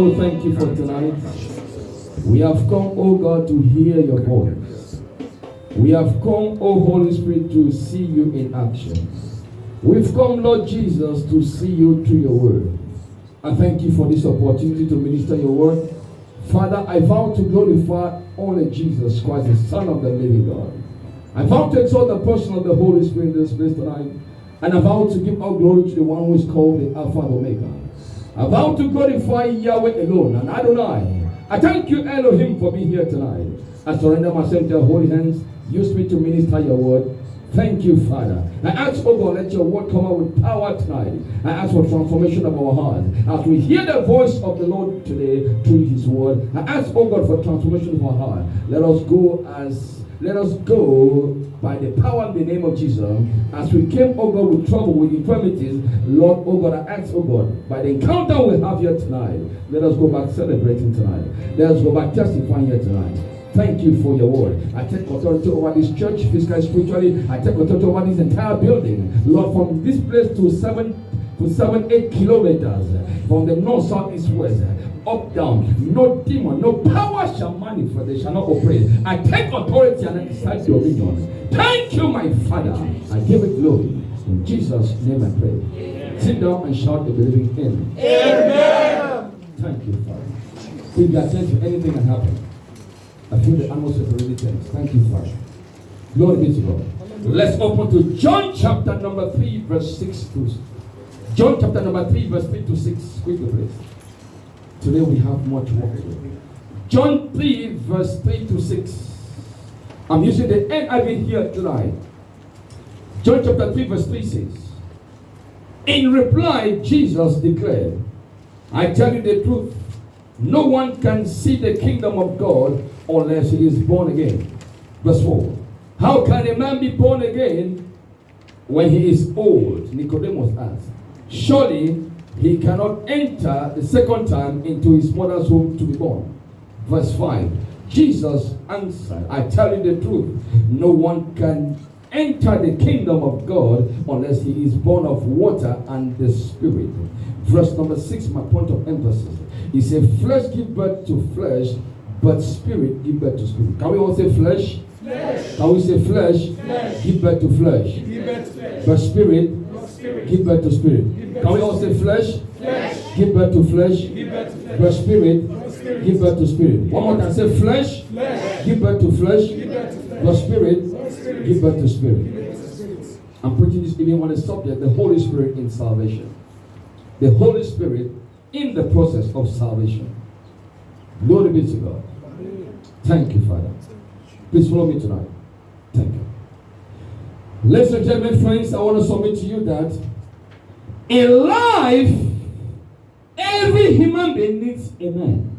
we thank you for tonight. We have come, oh God, to hear your voice. We have come, oh Holy Spirit, to see you in action. We've come, Lord Jesus, to see you through your word. I thank you for this opportunity to minister your word. Father, I vow to glorify only Jesus Christ, the Son of the living God. I vow to exalt the person of the Holy Spirit in this place tonight. And I vow to give all glory to the one who is called the Alpha and Omega. I vow to glorify Yahweh alone and Adonai. I thank you, Elohim, for being here tonight. I surrender myself to your holy hands. Use me to minister your word. Thank you, Father. I ask, oh God, let your word come out with power tonight. I ask for transformation of our hearts. As we hear the voice of the Lord today through his word, I ask, oh God, for transformation of our heart. Let us go by the power in the name of Jesus. As we came, oh God, with trouble, with infirmities, Lord, oh God, I ask, oh God, by the encounter we have here tonight, let us go back celebrating tonight. Let us go back testifying here tonight. Thank you for your word. I take authority over this church, physically, spiritually. I take authority over this entire building. Lord, from this place to 8 kilometers, from the north, south, east, west, up, down, no demon, no power shall manifest, they shall not operate. I take authority and I exercise dominion. Thank you, my Father. I give it glory. In Jesus' name I pray. Amen. Sit down and shout the believing in. Amen. Thank you, Father. If you attend to anything that happened, I feel the atmosphere already tense. Thank you, Father. Glory be to God. Let's open to John chapter number 3, verse 6 to John chapter number 3, verse 3 to 6. Quickly, please. Today we have much work to do. John 3, verse 3 to 6. I'm using the NIV here tonight. John chapter 3, verse 3 says, in reply, Jesus declared, I tell you the truth, no one can see the kingdom of God unless he is born again. Verse 4. How can a man be born again when he is old? Nicodemus asked. Surely he cannot enter the second time into his mother's womb to be born. Verse 5. Jesus answered, I tell you the truth, no one can enter the kingdom of God unless he is born of water and the Spirit. Verse number 6, my point of emphasis. He said, flesh give birth to flesh, but spirit give birth to spirit. Can we all say flesh? Flesh. Can we say flesh? Flesh. Give birth to flesh. Give birth to flesh. But spirit, give birth to spirit. Can we all say flesh? Flesh. Give birth to flesh. Give birth to flesh. But spirit, give birth to spirit. One more time, say flesh. Flesh. Give birth to flesh. Give birth to flesh. But spirit, give birth to spirit. I'm preaching this evening on the subject, the Holy Spirit in salvation. The Holy Spirit in the process of salvation. Glory be to God. Thank you, Father. Please follow me tonight. Thank you. Ladies and gentlemen, friends, I want to submit to you that in life, every human being needs a man.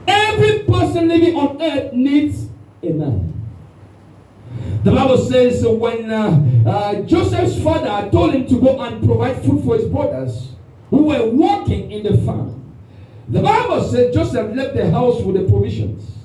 Every person living on earth needs a man. The Bible says when Joseph's father told him to go and provide food for his brothers who were working in the farm, the Bible said Joseph left the house with the provisions.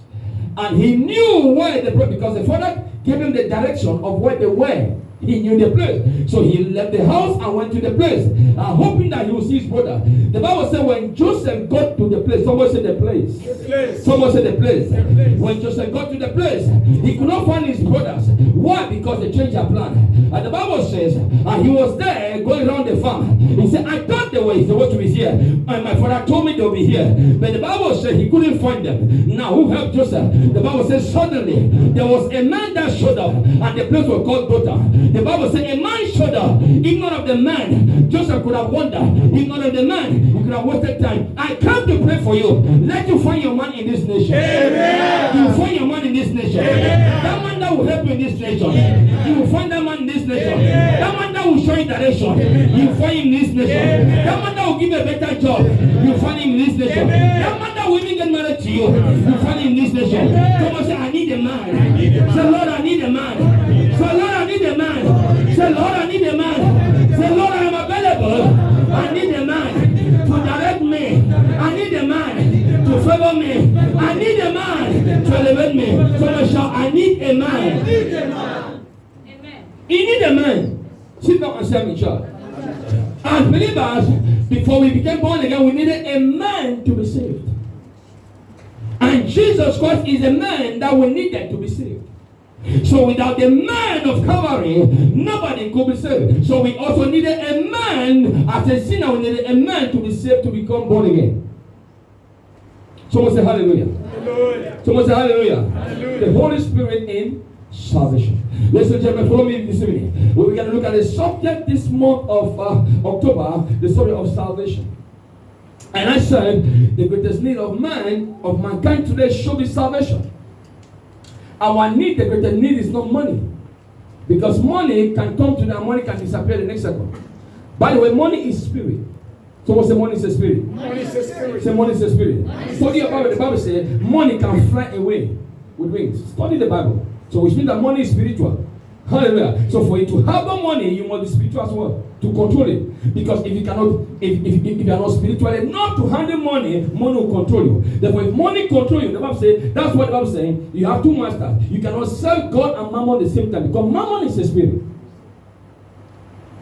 And he knew where they brought, because the father gave him the direction of where they were. He knew the place. So he left the house and went to the place, hoping that he would see his brother. The Bible said when Joseph got to the place, someone said the place. Someone said the place. When Joseph got to the place, he could not find his brothers. Why? Because they changed their plan. And the Bible says he was there going around the farm. He said, I thought they were supposed to be here. And my father told me they'll be here. But the Bible said he couldn't find them. Now, who helped Joseph? The Bible says suddenly there was a man that showed up, and the place was called Dothan. The Bible says a man showed up. Ignorant of the man, Joseph could have wondered. Ignorant of the man, he could have wasted time. I come to pray for you. Let you find your man in this nation. Amen. You will find your man in this nation. Amen. That man that will help you in this nation. Amen. You will find that man in this nation. Amen. That man that will show you direction. Amen. You will find him in this nation. Amen. That man that will give you a better job. You will find him in this nation. Amen. That man that will even get married to you. You will find him in this nation. Someone say, I need a man. Say, Lord, I need a man. Say, Lord, I need a man. Say, Lord, I need a man. Say, Lord, I am available. I need a man to direct me. I need a man to favor me. I need a man to elevate me. Someone shout, I need a man. I need a man. Amen. You need a man. Sit down and say, I'm in charge. I As believers, before we became born again, we needed a man to be saved. And Jesus Christ is a man that we needed to be saved. So without the man of Calvary, nobody could be saved. So we also needed a man, as a sinner, we needed a man to be saved, to become born again. Someone say hallelujah. Hallelujah. Someone say hallelujah. Hallelujah. The Holy Spirit in salvation. Ladies and gentlemen, follow me this evening. We're going to look at the subject this month of October, the subject of salvation. And I said, the greatest need of mankind today should be salvation. Our need, the greatest need is not money. Because money can come to and money can disappear the next second. By the way, money is spirit. Someone say money is a spirit. Money is a spirit. Say money is a spirit. Study your Bible. The Bible says money can fly away with wings. Study the Bible. So which means that money is spiritual. Hallelujah. So for you to have the money, you must be spiritual as well to control it. Because if you cannot, if you are not spiritual enough to handle money, money will control you. Therefore, if money control you, the Bible says that's what the Bible is saying. You have two masters. You cannot serve God and mammon at the same time because mammon is a spirit.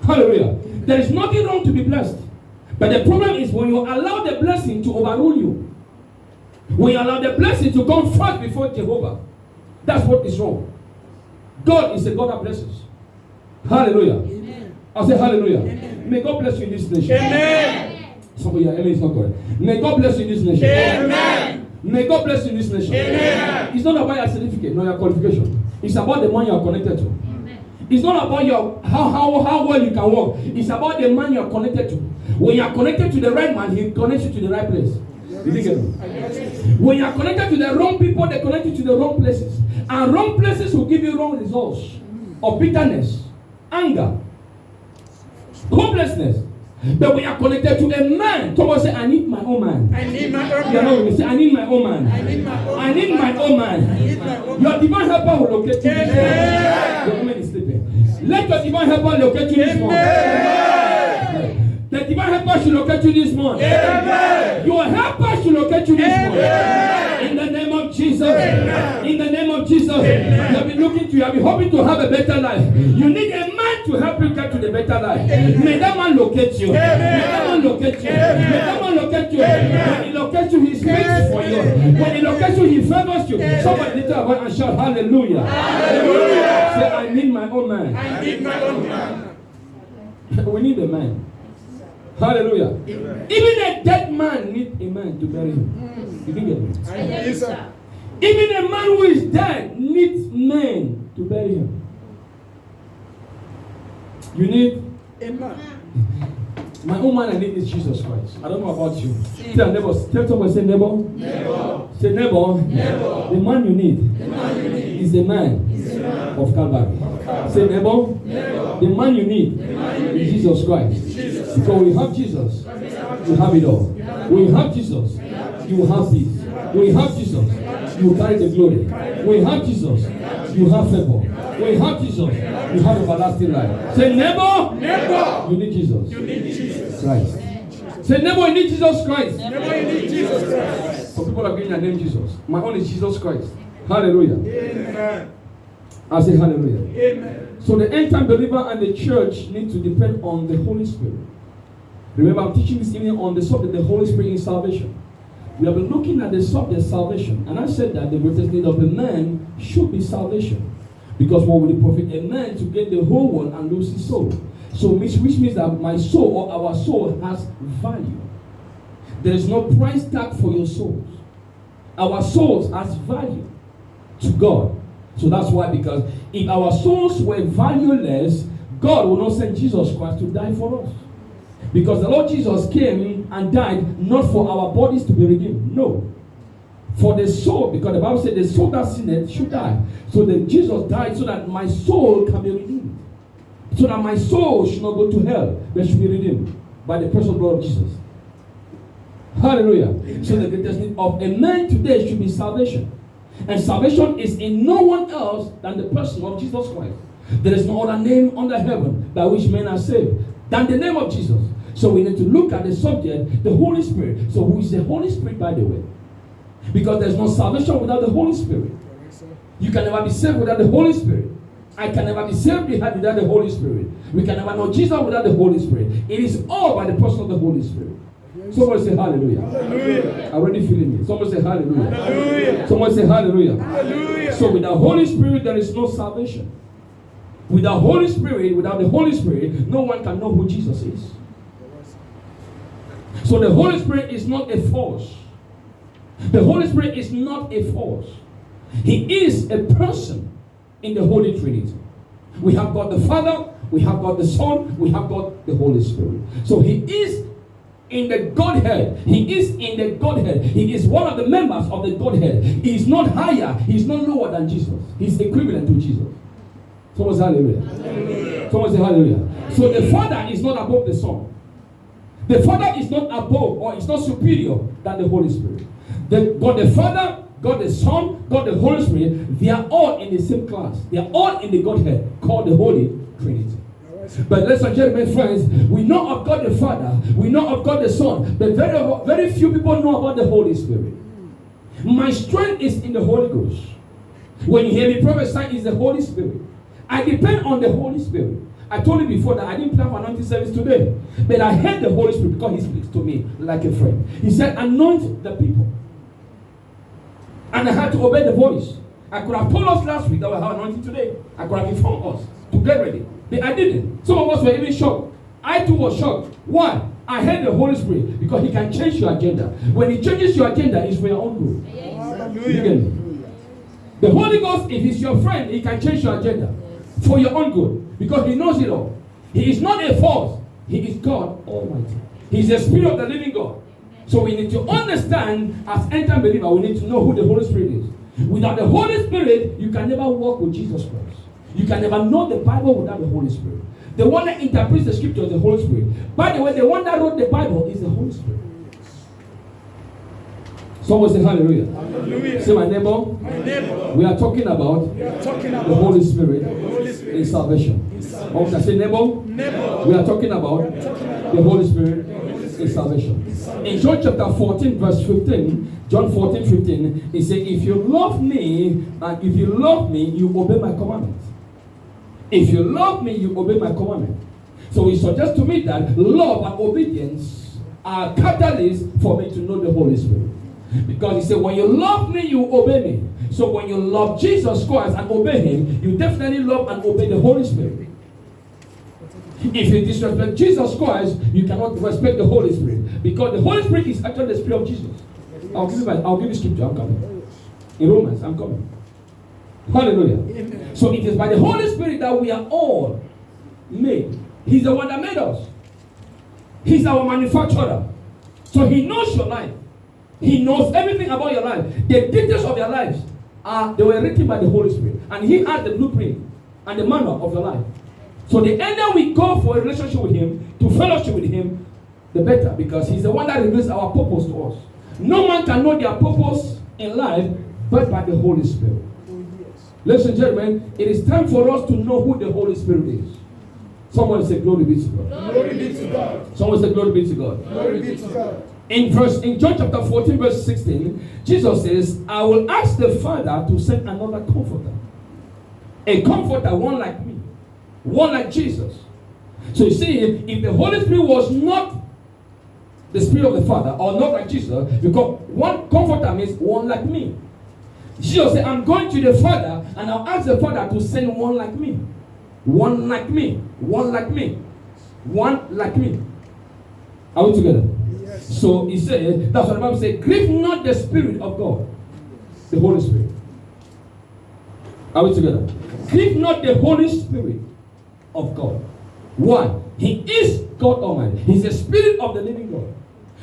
Hallelujah. There is nothing wrong to be blessed, but the problem is when you allow the blessing to overrule you. When you allow the blessing to come first before Jehovah, that's what is wrong. God is a God that blesses. Hallelujah. Amen. I say hallelujah. Amen. May God bless you in this nation. Amen. Somebody, amen is not correct. May God bless you in this nation. Amen. May God bless you in this nation. Amen. It's not about your certificate, nor your qualification. It's about the man you are connected to. Amen. It's not about your how well you can walk. It's about the man you are connected to. When you are connected to the right man, he connects you to the right place. You think it? When you are connected to the wrong people, they connect you to the wrong places. And wrong places will give you wrong results of bitterness, anger, hopelessness. But when you are connected to a man, someone say, I need my own man. I need my own man. You know, say, I need my own man. I need my own man. I need my own man. Your divine helper will locate you this morning. Your woman is sleeping. Let your divine helper locate you this morning. The divine helper should locate you this morning. Amen. Your helper should locate you this morning. In the name of Jesus. Amen. In the name of Jesus. Amen. You have been looking to, you have been hoping to have a better life. You need a man to help you get to the better life. Amen. May that man locate you. Amen. May that man locate you. Amen. May that man locate you. Amen. When he locates you, he speaks for you. When he locates you, he favors you. Amen. Somebody lift up and shout hallelujah. Hallelujah. Say, I need my own man. I need my own man. We need a man. Hallelujah. Amen. Even a dead man needs a man to bury him. You didn't get me? Yes, sir. Even a man who is dead needs men to bury him. You need a man. My own man I need is Jesus Christ. I don't know about you. Tell neighbor, tell someone, say neighbor. Neighbor. Say neighbor. Neighbor. The man you need, is the man of Calvary. Say neighbor. Neighbor. The man you need, is Jesus Christ. Because when you have Jesus, you have it all. When you have Jesus, you will have peace. When you have Jesus, you will carry the glory. When you have Jesus, you have favor. When you have Jesus, you have everlasting life. Say neighbor, neighbor, you need Jesus. You need Jesus Christ. Say neighbor, you need Jesus Christ. Neighbor, you need Jesus Christ. Some people are giving their name Jesus. My own is Jesus Christ. Hallelujah. Amen. I say hallelujah. Amen. So the end time believer and the church need to depend on the Holy Spirit. Remember, I'm teaching this evening on the subject, the Holy Spirit in salvation. We have been looking at the subject, salvation. And I said that the greatest need of a man should be salvation. Because what will it profit a man to get the whole world and lose his soul? So which means that my soul or our soul has value. There is no price tag for your souls. Our souls has value to God. So that's why, because if our souls were valueless, God will not send Jesus Christ to die for us. Because the Lord Jesus came and died not for our bodies to be redeemed. No. For the soul, because the Bible said the soul that sinned should die. So that Jesus died so that my soul can be redeemed. So that my soul should not go to hell, but should be redeemed by the precious blood of Jesus. Hallelujah. Amen. So the greatest need of a man today should be salvation. And salvation is in no one else than the person of Jesus Christ. There is no other name under heaven by which men are saved than the name of Jesus. So we need to look at the subject, the Holy Spirit. So who is the Holy Spirit, by the way? Because there's no salvation without the Holy Spirit. You can never be saved without the Holy Spirit. I can never be saved without the Holy Spirit. We can never know Jesus without the Holy Spirit. It is all by the person of the Holy Spirit. Someone say hallelujah. Hallelujah. Already feeling it. Someone say hallelujah. Hallelujah. Someone say hallelujah. Hallelujah. So without Holy Spirit, there is no salvation. Without Holy Spirit, without the Holy Spirit, no one can know who Jesus is. So the Holy Spirit is not a force. The Holy Spirit is not a force. He is a person in the Holy Trinity. We have got the Father, we have got the Son, we have got the Holy Spirit. So he is in the Godhead. He is in the Godhead. He is one of the members of the Godhead. He is not higher, he is not lower than Jesus. He is equivalent to Jesus. Someone say hallelujah. Hallelujah. Someone say hallelujah. So the Father is not above the Son. The Father is not above or is not superior than the Holy Spirit. God the Father, God the Son, God the Holy Spirit, they are all in the same class. They are all in the Godhead called the Holy Trinity. But ladies and gentlemen, friends, we know of God the Father, we know of God the Son, but very few people know about the Holy Spirit. My strength is in the Holy Ghost. When you hear me prophesy, it's the Holy Spirit. I depend on the Holy Spirit. I told you before that I didn't plan for anointing service today, but I heard the Holy Spirit because He speaks to me like a friend. He said, anoint the people. And I had to obey the voice. I could have told us last week that we have anointing today. I could have informed us to get ready. But I didn't. Some of us were even shocked. I too was shocked. Why? I heard the Holy Spirit because He can change your agenda. When He changes your agenda, it's for your own good. Hallelujah. The Holy Ghost, if He's your friend, He can change your agenda for your own good. Because He knows it all. He is not a force. He is God Almighty. He is the Spirit of the living God. So we need to understand, as end-time believer, we need to know who the Holy Spirit is. Without the Holy Spirit, you can never walk with Jesus Christ. You can never know the Bible without the Holy Spirit. The one that interprets the scripture is the Holy Spirit. By the way, the one that wrote the Bible is the Holy Spirit. Someone say hallelujah. Hallelujah. Say my neighbor. My neighbor. We are talking about the Holy Spirit in salvation. Okay, say neighbor. We are talking about the Holy Spirit in salvation. In John chapter 14, verse 15, John 14, 15, it says, if you love me, and if you love me, you obey my commandments. If you love me, you obey my commandment. So he suggests to me that love and obedience are catalysts for me to know the Holy Spirit. Because he said, when you love me, you obey me. So when you love Jesus Christ and obey Him, you definitely love and obey the Holy Spirit. If you disrespect Jesus Christ, you cannot respect the Holy Spirit. Because the Holy Spirit is actually the Spirit of Jesus. I'll give you scripture, I'm coming. In Romans, I'm coming. Hallelujah. Amen. So it is by the Holy Spirit that we are all made. He's the one that made us. He's our manufacturer. So He knows your life. He knows everything about your life. The details of your lives they were written by the Holy Spirit. And He has the blueprint and the manual of your life. So the earlier we go for a relationship with Him, to fellowship with Him, the better. Because He's the one that reveals our purpose to us. No man can know their purpose in life but by the Holy Spirit. Ladies and gentlemen, it is time for us to know who the Holy Spirit is. Someone say glory be to God. Glory be to God. Someone say glory be to God. Glory be to God. In John chapter 14, verse 16, Jesus says, I will ask the Father to send another comforter. A comforter, one like me. One like Jesus. So you see, if the Holy Spirit was not the Spirit of the Father, or not like Jesus, because one comforter means one like me. Jesus said, I'm going to the Father, and I'll ask the Father to send one like me. One like me. One like me. One like me. Are we together? Yes. So he said, that's what the Bible says, grieve not the Spirit of God. The Holy Spirit. Are we together? Grieve not the Holy Spirit of God. Why? He is God Almighty. He's the Spirit of the living God.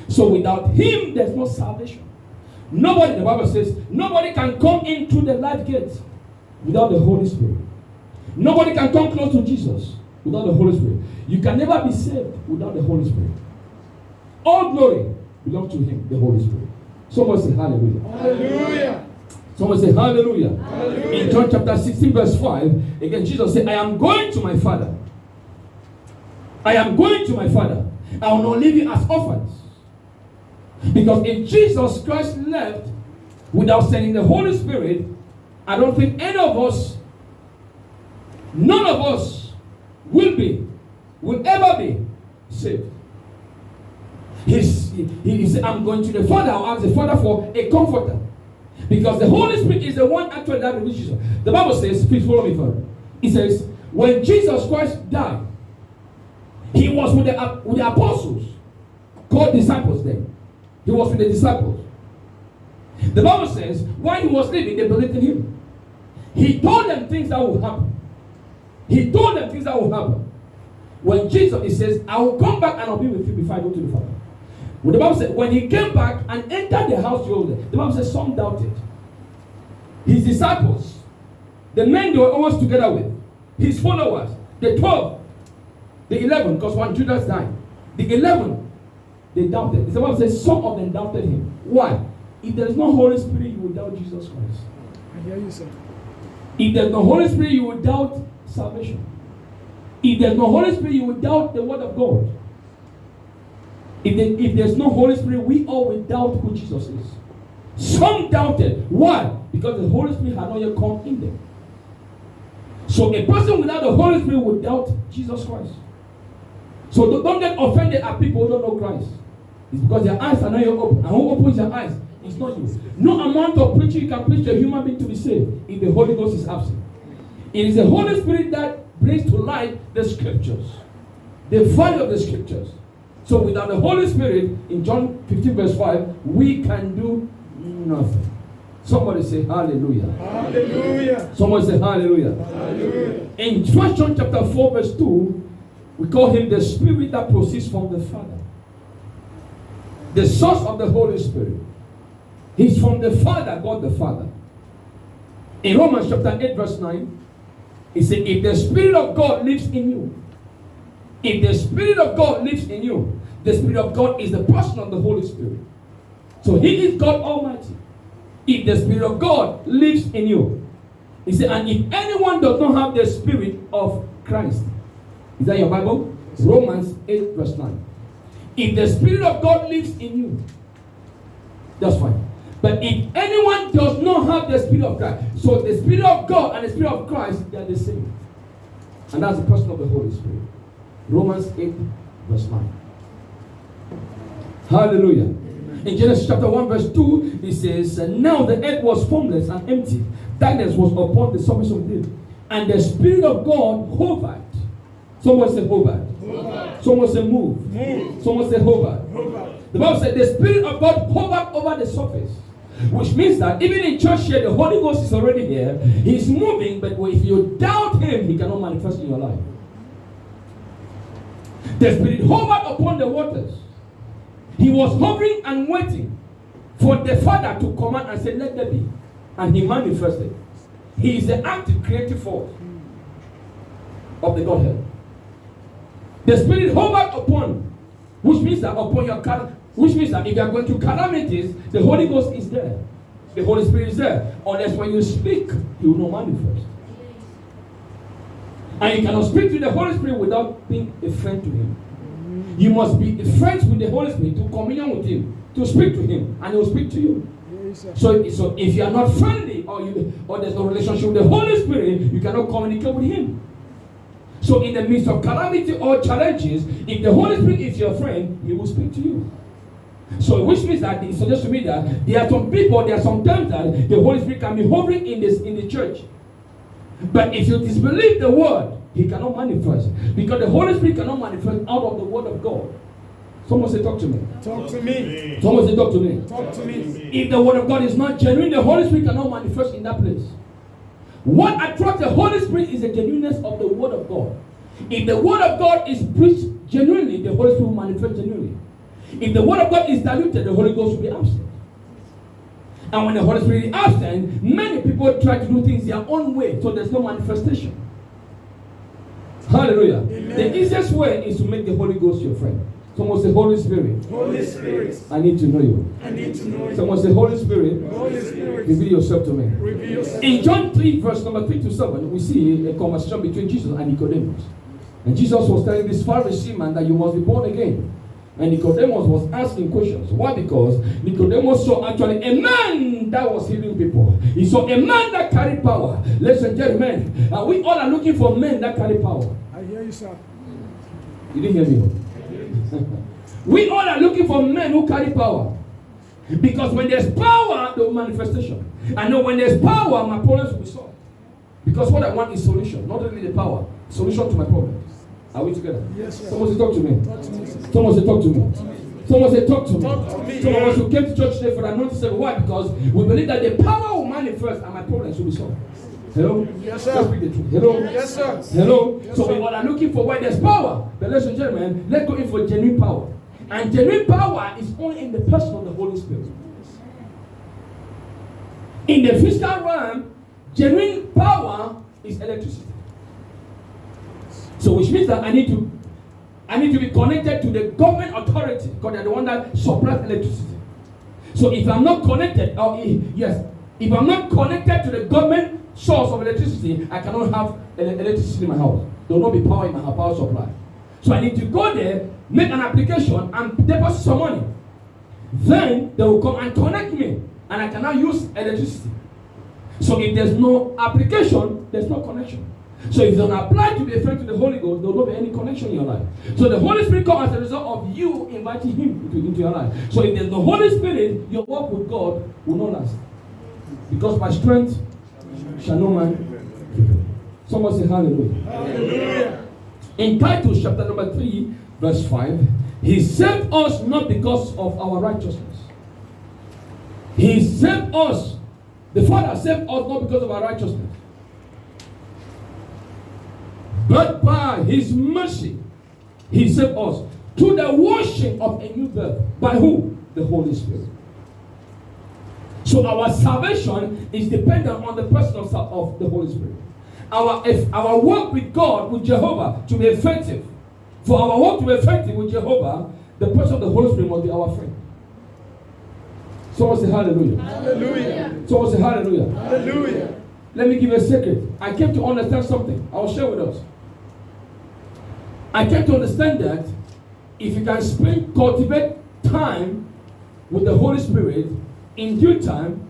So without Him, there's no salvation. Nobody, the Bible says, nobody can come into the life gate without the Holy Spirit. Nobody can come close to Jesus without the Holy Spirit. You can never be saved without the Holy Spirit. All glory belongs to Him, the Holy Spirit. Someone say hallelujah. Hallelujah. Someone say hallelujah. Hallelujah. In John chapter 16 verse 5, again Jesus said, I am going to my Father. I am going to my Father. I will not leave you as orphans. Because if Jesus Christ left without sending the Holy Spirit, I don't think any of us none of us will ever be saved. He said, I'm going to the Father. I'll ask the Father for a comforter. Because the Holy Spirit is the one actually that releases Jesus. The Bible says, please follow me further. It says, when Jesus Christ died, he was with the apostles, called disciples then. He was with the disciples. The Bible says, while he was living, they believed in him. He told them things that would happen. He told them things that would happen. When Jesus, he says, I will come back and I'll be with you before I go to the Father. When the Bible says, when he came back and entered the house, the Bible says some doubted. His disciples, the men they were always together with, his followers, the 12, the 11, because when Judas died, the 11, they doubted. The Bible says some of them doubted him. Why? If there is no Holy Spirit, you will doubt Jesus Christ. I hear you, sir. If there's no Holy Spirit, you will doubt salvation. If there's no Holy Spirit, you will doubt the Word of God. If there's no Holy Spirit, we all will doubt who Jesus is. Some doubted. Why? Because the Holy Spirit had not yet come in them. So a person without the Holy Spirit would doubt Jesus Christ. So don't get offended at people who don't know Christ. It's because their eyes are not yet open. And who opens their eyes? It's not you. No amount of preaching you can preach to a human being to be saved if the Holy Ghost is absent. It is the Holy Spirit that brings to light the scriptures, the value of the scriptures. So without the Holy Spirit, in John 15 verse 5, we can do nothing. Somebody say hallelujah. Hallelujah. Somebody say hallelujah. Hallelujah. In 1 John chapter 4 verse 2, we call him the Spirit that proceeds from the Father. The source of the Holy Spirit. He's from the Father, God the Father. In Romans chapter 8 verse 9, he said, if the Spirit of God lives in you, if the Spirit of God lives in you, the Spirit of God is the person of the Holy Spirit. So he is God Almighty. If the Spirit of God lives in you, he said, and if anyone does not have the Spirit of Christ, is that your Bible? Romans 8 verse 9. If the Spirit of God lives in you, that's fine. But if anyone does not have the Spirit of Christ, so the Spirit of God and the Spirit of Christ, they are the same. And that's the person of the Holy Spirit. Romans 8 verse 9. Hallelujah. Amen. In Genesis chapter 1 verse 2, it says, now the earth was formless and empty. Darkness was upon the surface of the deep. And the Spirit of God hovered. Someone say hovered. Hovered. Someone say move. Move. Someone say hovered. Hovered. The Bible said the Spirit of God hovered over the surface. Which means that even in church here, the Holy Ghost is already here. He's moving, but if you doubt him, he cannot manifest in your life. The Spirit hovered upon the waters. He was hovering and waiting for the Father to command and say, let there be. And he manifested. He is the active creative force of the Godhead. The Spirit hovered upon, which means that upon your character. Which means that if you are going through calamities, the Holy Ghost is there. The Holy Spirit is there. Unless when you speak, He will not manifest. And you cannot speak to the Holy Spirit without being a friend to Him. You must be friends with the Holy Spirit to communion with Him, to speak to Him, and He will speak to you. So if you are not friendly or there's no relationship with the Holy Spirit, you cannot communicate with Him. So in the midst of calamity or challenges, if the Holy Spirit is your friend, He will speak to you. So which means that it suggests to me that there are some people, there are some times that the Holy Spirit can be hovering in the church. But if you disbelieve the word, He cannot manifest. Because the Holy Spirit cannot manifest out of the word of God. Someone say, talk to me. Talk to me. Someone say, talk to me. Talk to me. If the word of God is not genuine, the Holy Spirit cannot manifest in that place. What attracts the Holy Spirit is the genuineness of the word of God. If the word of God is preached genuinely, the Holy Spirit will manifest genuinely. If the word of God is diluted, the Holy Ghost will be absent. And when the Holy Spirit is absent, many people try to do things their own way, so there's no manifestation. Hallelujah. Amen. The easiest way is to make the Holy Ghost your friend. Someone say, Holy Spirit. Holy Spirit. I need to know you. I need to know you. Someone say, Holy Spirit. Holy Spirit. Reveal yourself to me. Reveal yourself. In John 3, verse number 3 to 7, we see a conversation between Jesus and Nicodemus. And Jesus was telling this Pharisee man that you must be born again. And Nicodemus was asking questions. Why? Because Nicodemus saw actually a man that was healing people. He saw a man that carried power. Ladies and gentlemen, we all are looking for men that carry power. I hear you, sir. You didn't hear me? We all are looking for men who carry power. Because when there's power, there's manifestation. I know when there's power, my problems will be solved. Because what I want is solution, not only the power, solution to my problems. Are we together? Yes, sir. Someone say, talk to me. Talk to me, sir. Someone say, talk to me. Someone say, talk to me. Talk to me. Some of us who came to church today for anointing, why? Because we believe that the power will manifest and my problems will be solved. Hello? Yes, sir. Let's speak the truth. Hello? Yes, sir. Hello? Yes, So sir. we all are looking for where there's power. But ladies and gentlemen, let's go in for genuine power. And genuine power is only in the person of the Holy Spirit. In the physical realm, genuine power is electricity. So which means that I need to be connected to the government authority because they're the one that supplies electricity. So if I'm not connected, if I'm not connected to the government source of electricity, I cannot have electricity in my house. There will not be power in my power supply. So I need to go there, make an application, and deposit some money. Then they will come and connect me, and I can now use electricity. So if there's no application, there's no connection. So if you don't apply to be a friend to the Holy Ghost, there will not be any connection in your life. So the Holy Spirit comes as a result of you inviting Him into your life. So if there's no Holy Spirit, your walk with God will not last. Because by strength shall no man. Someone say hallelujah. Hallelujah. In Titus chapter number 3, verse 5, He saved us not because of our righteousness. He saved us. The Father saved us not because of our righteousness, but by His mercy, He saved us through the washing of a new birth. By who? The Holy Spirit. So our salvation is dependent on the person of the Holy Spirit. Our work with God, with Jehovah, to be effective, for our work to be effective with Jehovah, the person of the Holy Spirit must be our friend. Someone say hallelujah. Hallelujah. Someone say hallelujah. Hallelujah. Let me give you a secret. I came to understand something. I will share with us. I came to understand that if you can cultivate time with the Holy Spirit, in due time,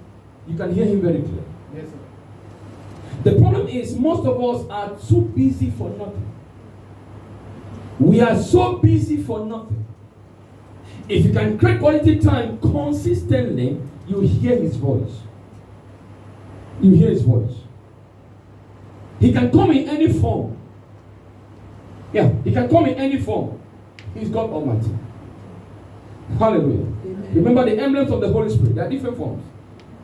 you can hear Him very clear. Yes, sir. The problem is most of us are too busy for nothing. We are so busy for nothing. If you can create quality time consistently, you hear His voice. You hear His voice. He can come in any form. Yeah, He can come in any form. He's God Almighty. Hallelujah. Amen. Remember the emblems of the Holy Spirit. There are different forms.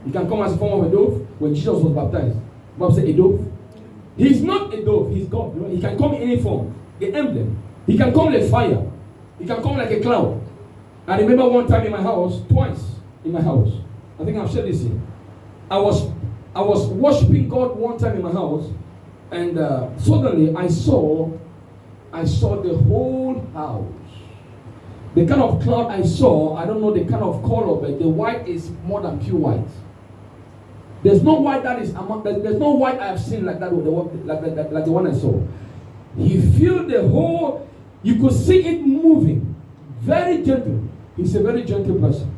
He can come as a form of a dove. When Jesus was baptized, the Bible said a dove. He's not a dove. He's God. You know? He can come in any form. The emblem. He can come like fire. He can come like a cloud. I remember one time in my house, twice in my house. I think I've shared this here. I was worshiping God one time in my house, and suddenly I saw the whole house. The kind of cloud I saw, I don't know the kind of color, but the white is more than pure white. There's no white that is there's no white I have seen like that with like the one I saw. He filled the whole. You could see it moving, very gentle. He's a very gentle person.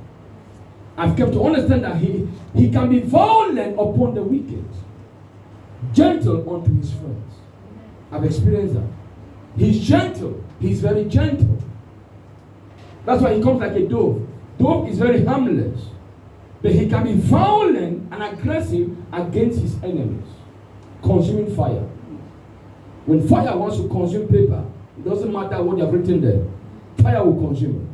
I've come to understand that he can be violent upon the wicked, gentle unto his friends. I've experienced that. He's gentle. He's very gentle. That's why he comes like a dove. Dove is very harmless, but he can be violent and aggressive against his enemies, consuming fire. When fire wants to consume paper, it doesn't matter what you have written there. Fire will consume it.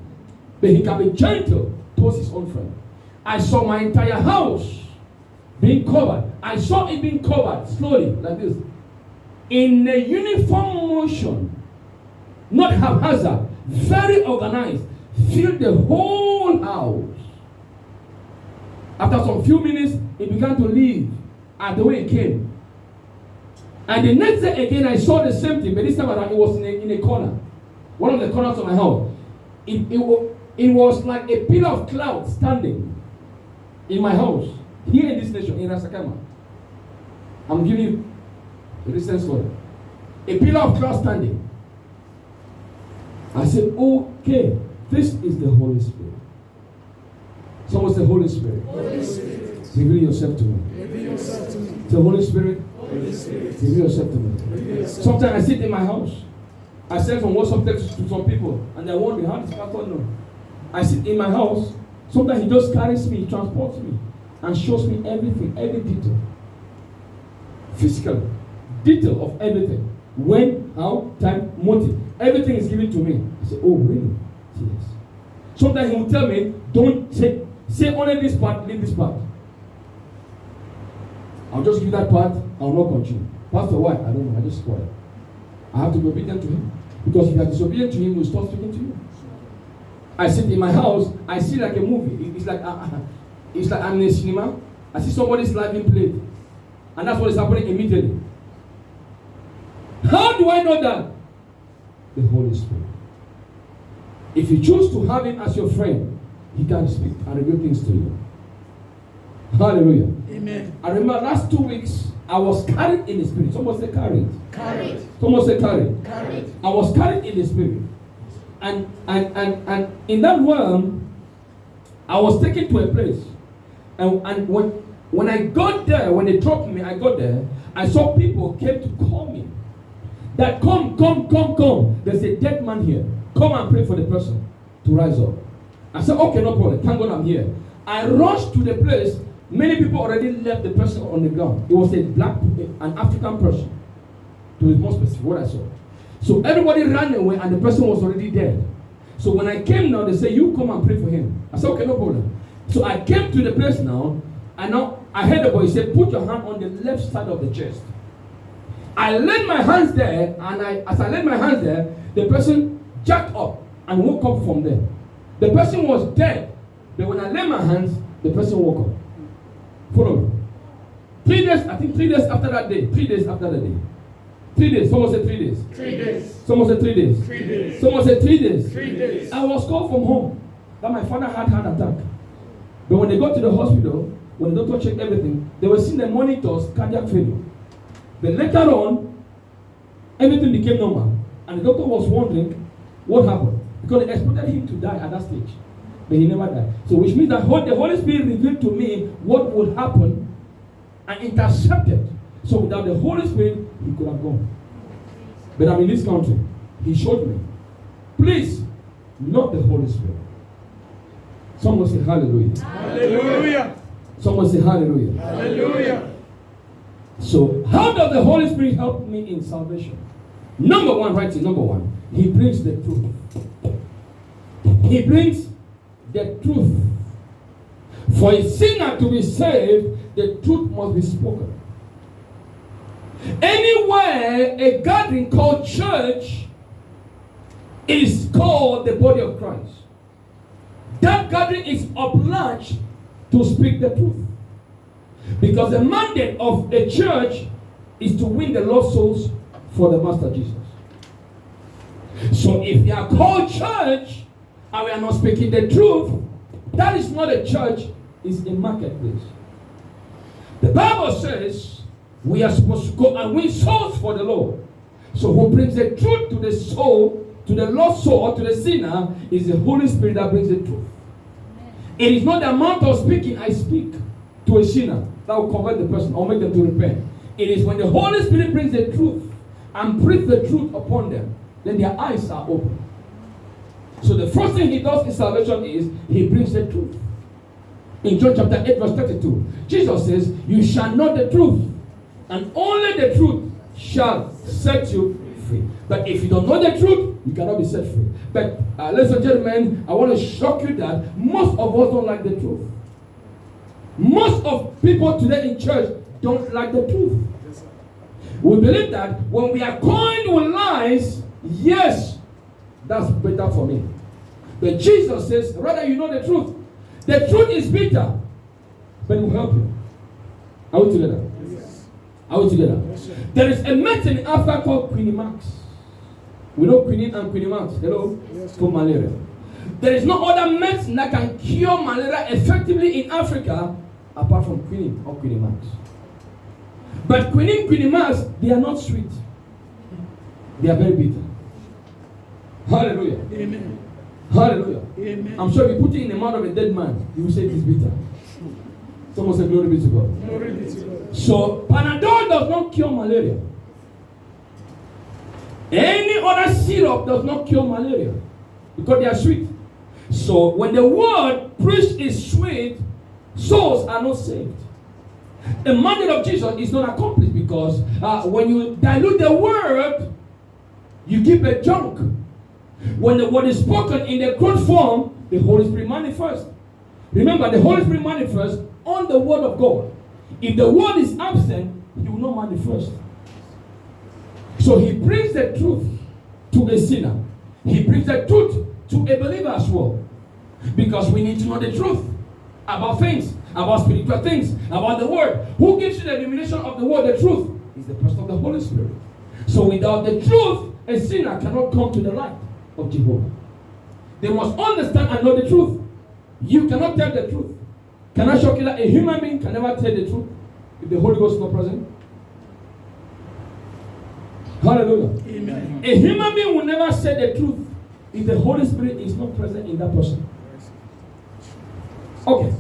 But he can be gentle towards his own friend. I saw my entire house being covered. I saw it being covered slowly, like this, in a uniform motion, not haphazard, very organized, filled the whole house. After some few minutes, it began to leave at the way it came. And the next day again, I saw the same thing, but this time around, it was in a corner, one of the corners of my house. It was like a pillar of cloud standing in my house, here in this nation, in Rasakama. I'm giving you a recent story. A pillar of cloud standing. I said, okay. This is the Holy Spirit. Someone say, Holy Spirit. Holy Spirit. Reveal yourself to me. Reveal yourself to me. Say, Holy Spirit. Holy Spirit. Reveal yourself to me. Reveal yourself. Sometimes I sit in my house. I send some WhatsApp texts to some people, and they wonder, how does pastor know? I sit in my house. Sometimes he just carries me, transports me, and shows me everything, every detail. Physical detail of everything. When, how, time, motive. Everything is given to me. I say, oh, really? Yes. Sometimes he will tell me, don't say only this part, leave this part. I'll just give that part, I'll not continue. Pastor, why? I don't know, I just quiet. I have to be obedient to him. Because if you are disobedient to him, he will stop speaking to you. I sit in my house, I see like a movie. It's like I'm in a cinema. I see somebody's life being played. And that's what is happening immediately. How do I know that? The Holy Spirit. If you choose to have him as your friend, he can speak and reveal things to you. Hallelujah. Amen. I remember last 2 weeks, I was carried in the Spirit. Someone say carried. Carried. Someone say carried. Carried. I was carried in the Spirit. And in that realm, I was taken to a place. And when I got there, when they dropped me, I got there, I saw people came to call me. That come. There's a dead man here. Come and pray for the person to rise up. I said, okay, no problem. Thank God I'm here. I rushed to the place. Many people already left the person on the ground. It was an African person. To be more specific, what I saw. So everybody ran away and the person was already dead. So when I came now, they say, you come and pray for him. I said, okay, no problem. So I came to the place now, and now I heard the boy say, put your hand on the left side of the chest. I laid my hands there, and as I laid my hands there, the person jacked up and woke up from there. The person was dead, but when I laid my hands, the person woke up. Follow me. 3 days, I think 3 days after that day. 3 days after that day. 3 days. Someone said 3 days. 3 days. Someone said 3 days. 3 days. Someone said 3 days. 3 days. I was called from home that my father had heart attack. But when they got to the hospital, when the doctor checked everything, they were seeing the monitors cardiac failure. But later on, everything became normal. And the doctor was wondering what happened. Because they expected him to die at that stage. But he never died. So which means that the Holy Spirit revealed to me what would happen and intercepted. So without the Holy Spirit, he could have gone. But I'm in this country. He showed me. Please, not the Holy Spirit. Someone say hallelujah. Hallelujah. Someone say hallelujah. Hallelujah. So how does the Holy Spirit help me in salvation? Number one, he brings the truth. He brings the truth. For a sinner to be saved, the truth must be spoken. Anywhere a gathering called church is called the body of Christ, that gathering is obliged to speak the truth. Because the mandate of a church is to win the lost souls for the Master Jesus. So if we are called church and we are not speaking the truth, that is not a church, it's a marketplace. The Bible says we are supposed to go and win souls for the Lord. So who brings the truth to the soul, to the lost soul, or to the sinner, is the Holy Spirit that brings the truth. It is not the amount of speaking I speak to a sinner that will convert the person or make them to repent. It is when the Holy Spirit brings the truth and breathes the truth upon them, then their eyes are open. So the first thing he does in salvation is he brings the truth. In John chapter 8 verse 32, Jesus says, you shall know the truth, and only the truth shall set you free. But if you don't know the truth, you cannot be set free. But ladies and gentlemen, I want to shock you that most of us don't like the truth. Most of people today in church don't like the truth. We believe that when we are coined with lies, yes, that's better for me. But Jesus says, rather you know the truth. The truth is bitter, but it will help you. Are we together? Yes. Are we together? Yes, sir. There is a medicine in Africa called Quinimax. We know quinine and Quinimax. Hello? Yes, For malaria. There is no other medicine that can cure malaria effectively in Africa apart from quinine or Quinimax. But quinine, Quinimax, they are not sweet. They are very bitter. Hallelujah. Amen. Hallelujah. Amen. I'm sure if you put it in the mouth of a dead man, he will say it is bitter. Someone say glory be to God. Glory be to God. So Panadol does not cure malaria. Any other syrup does not cure malaria because they are sweet. So when the word preached is sweet, souls are not saved. The mandate of Jesus is not accomplished because when you dilute the word, you keep a junk. When the word is spoken in the crude form, the Holy Spirit manifests. Remember, the Holy Spirit manifests on the word of God. If the word is absent, he will not manifest. So he brings the truth to a sinner. He brings the truth to a believer as well. Because we need to know the truth about things, about spiritual things, about the word. Who gives you the illumination of the word, the truth? Is the person of the Holy Spirit. So without the truth, a sinner cannot come to the light of Jehovah. They must understand and know the truth. You cannot tell the truth. Can I shock you that a human being can never tell the truth if the Holy Ghost is not present? Hallelujah. Amen. A human being will never say the truth if the Holy Spirit is not present in that person. Okay.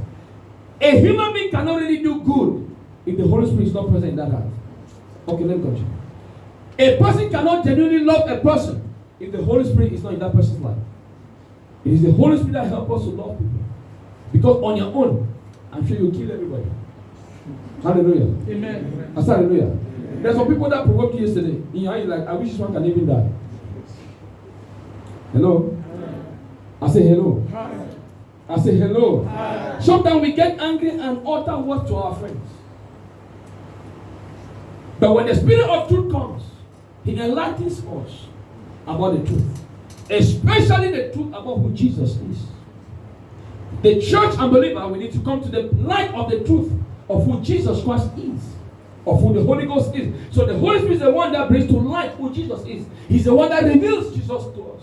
A human being cannot really do good if the Holy Spirit is not present in that heart. Okay, let me continue. A person cannot genuinely love a person if the Holy Spirit is not in that person's life. It is the Holy Spirit that helps us to love people. Because on your own, I'm sure you'll kill everybody. Hallelujah. Amen. I said hallelujah. Amen. There's some people that provoked you yesterday. In your eyes, like, I wish this one can even die. Hello? I say hello. Hi. I say hello. Hi. Sometimes we get angry and utter words to our friends. But when the Spirit of truth comes, He enlightens us about the truth. Especially the truth about who Jesus is. The church and believer, we need to come to the light of the truth of who Jesus Christ is. Of who the Holy Ghost is. So the Holy Spirit is the one that brings to light who Jesus is. He's the one that reveals Jesus to us.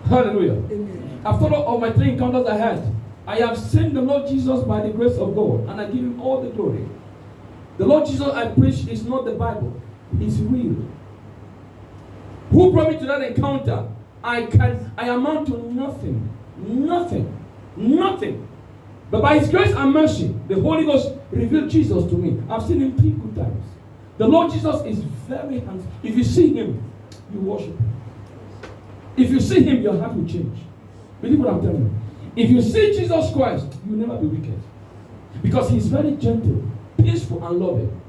Hallelujah. Amen. After all of my 3 encounters I had, I have seen the Lord Jesus by the grace of God, and I give Him all the glory. The Lord Jesus I preach is not the Bible. It's real. Who brought me to that encounter? I amount to nothing. Nothing. But by His grace and mercy, the Holy Ghost revealed Jesus to me. I've seen Him 3 good times. The Lord Jesus is very handsome. If you see Him, you worship Him. If you see Him, your heart will change. Believe what I'm telling you. If you see Jesus Christ, you will never be wicked. Because He's very gentle, peaceful, and loving.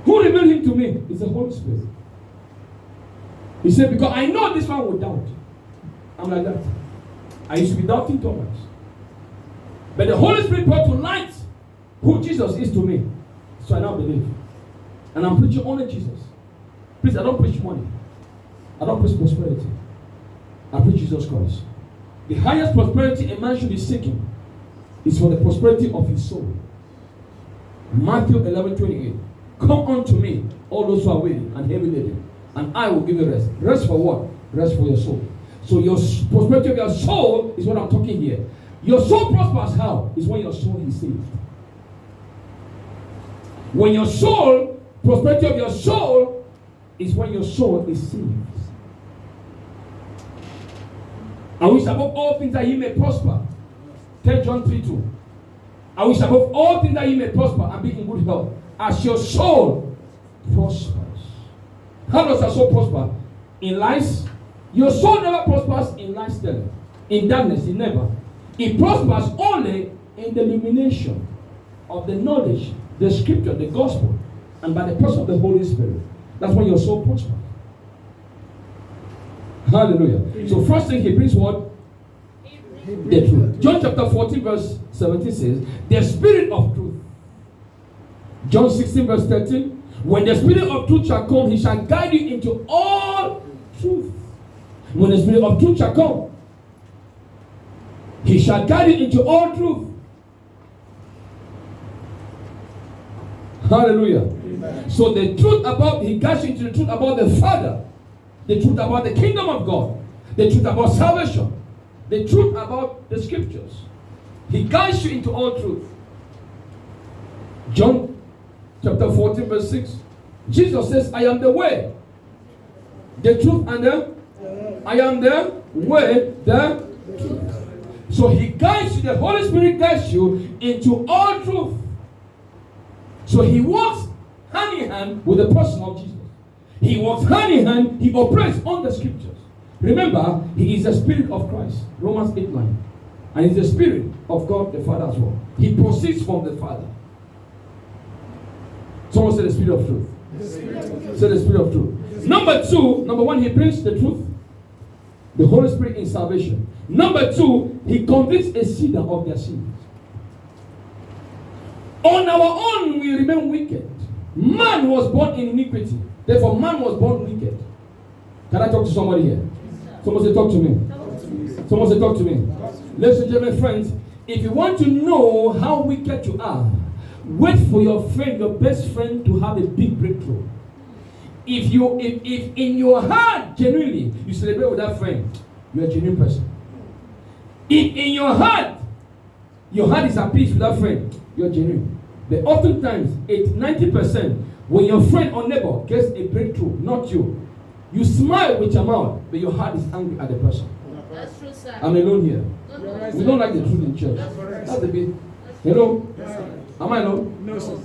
Who revealed Him to me? It's the Holy Spirit. He said, because I know this one will doubt. I'm like that. I used to be doubting Thomas. But the Holy Spirit brought to light who Jesus is to me. So I now believe. And I'm preaching only Jesus. Please, I don't preach money. I don't preach prosperity. I preach Jesus Christ. The highest prosperity a man should be seeking is for the prosperity of his soul. Matthew 11:28. Come unto me, all those who are weary and heavy laden, and I will give you rest. Rest for what? Rest for your soul. So your prosperity of your soul is what I'm talking here. Your soul prospers how? Is when your soul is saved. When your soul, prosperity of your soul, is when your soul is saved. I wish above all things that ye may prosper. 10 John 3:2. I wish above all things that ye may prosper and be in good health, as your soul prospers. How does your soul prosper? In lies. Your soul never prospers in lifestyle. In darkness, it never. It prospers only in the illumination of the knowledge, the scripture, the gospel, and by the person of the Holy Spirit. That's when your soul prospers. Hallelujah. Amen. So first thing he brings what? The truth. John chapter 14 verse 17 says, the Spirit of truth. John 16 verse 13, when the Spirit of truth shall come, He shall guide you into all truth. When the Spirit of truth shall come, He shall guide you into all truth. Hallelujah. Amen. So the truth about, He guides you into the truth about the Father, the truth about the kingdom of God, the truth about salvation, the truth about the scriptures. He guides you into all truth. John chapter 14 verse 6. Jesus says, I am the way, The truth and the I am the way, the truth. So he guides you, the Holy Spirit guides you into all truth. So he walks hand in hand with the person of Jesus. He walks hand in hand, he operates on the scriptures. Remember, he is the Spirit of Christ. Romans 8:9. And he's the Spirit of God the Father as well. He proceeds from the Father. Someone say the Spirit of truth. Say the Spirit of truth. Number one, he brings the truth. The Holy Spirit in salvation. Number two, he convicts a sinner of their sins. On our own, we remain wicked. Man was born in iniquity. Therefore, man was born wicked. Can I talk to somebody here? Someone say, talk to me. Someone say, talk to me. Ladies and gentlemen, friends, if you want to know how wicked you are, wait for your friend, your best friend, to have a big breakthrough. If in your heart, genuinely, you celebrate with that friend, you're a genuine person. If in your heart is at peace with that friend, you're genuine. But oftentimes, 90%, when your friend or neighbor gets a breakthrough, not you, you smile with your mouth, but your heart is angry at the person. That's true, sir. I'm alone here. We don't like the truth in church. That's the bit. Hello? Am I alone? No, sir.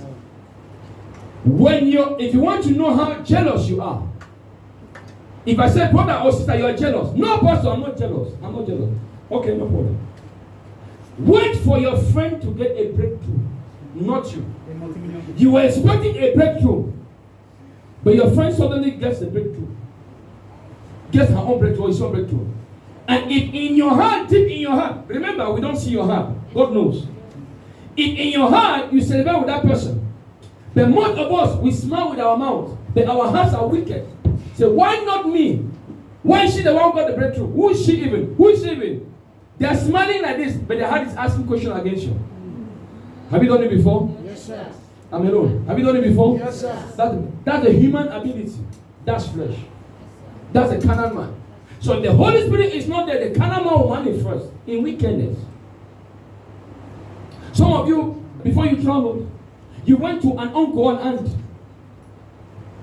If you want to know how jealous you are, if I say, brother or sister, you are jealous. No, pastor, I'm not jealous. I'm not jealous. Okay, no problem. Wait for your friend to get a breakthrough, not you. You were expecting a breakthrough, but your friend suddenly gets a breakthrough. Gets her own breakthrough, his own breakthrough. And if in your heart, deep in your heart, remember, we don't see your heart. God knows. If in your heart, you celebrate with that person, but most of us, we smile with our mouth, but our hearts are wicked. So why not me? Why is she the one who got the breakthrough? Who is she even? Who is she even? They are smiling like this, but their heart is asking questions against you. Have you done it before? Yes, sir. I'm alone. Have you done it before? Yes, sir. That's a human ability. That's flesh. That's a carnal man. So if the Holy Spirit is not there, the carnal man will manifest in wickedness. Some of you, before you traveled, you went to an uncle and aunt.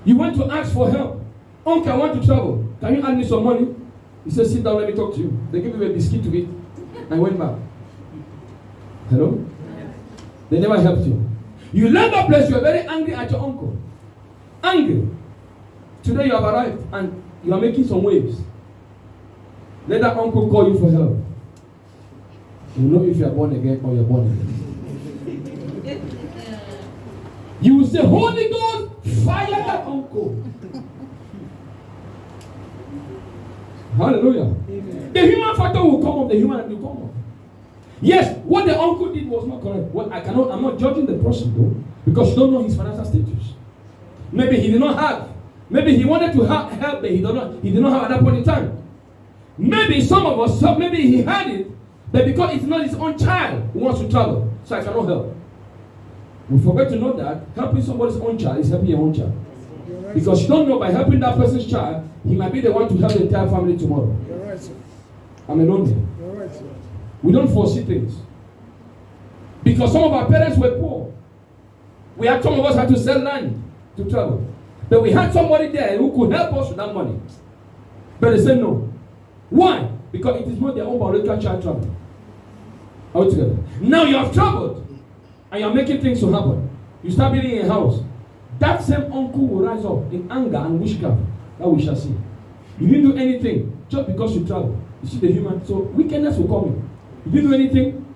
You went to ask for help. Uncle, I want to travel. Can you add me some money? He said, sit down, let me talk to you. They gave you a biscuit to eat. I went back. Hello? They never helped you. You left that place, you are very angry at your uncle. Angry. Today you have arrived and you are making some waves. Let that uncle call you for help. You know if you are born again or you are born again. You will say, Holy Ghost, fire that uncle. Hallelujah. Amen. The human factor will come up, the human will come up. Yes, what the uncle did was not correct. I'm not judging the person though, because you don't know his financial status. Maybe he did not have. Maybe he wanted to have help, but he did not have at that point in time. Maybe some of us, maybe he had it, but because it's not his own child who wants to travel, so I cannot help. We forget to know that helping somebody's own child is helping your own child. Because you don't know, by helping that person's child, he might be the one to help the entire family tomorrow. You're right, sir. I'm alone here. You're right, sir. We don't foresee things. Because some of our parents were poor. Some of us had to sell land to travel. But we had somebody there who could help us with that money. But they said no. Why? Because it is not their own biological child travel. Are we together? Now you have traveled and you're making things to happen. You start building a house. That same uncle will rise up in anger and witchcraft. That we shall see. You didn't do anything just because you travel. You see the human. So wickedness will come in. You didn't do anything,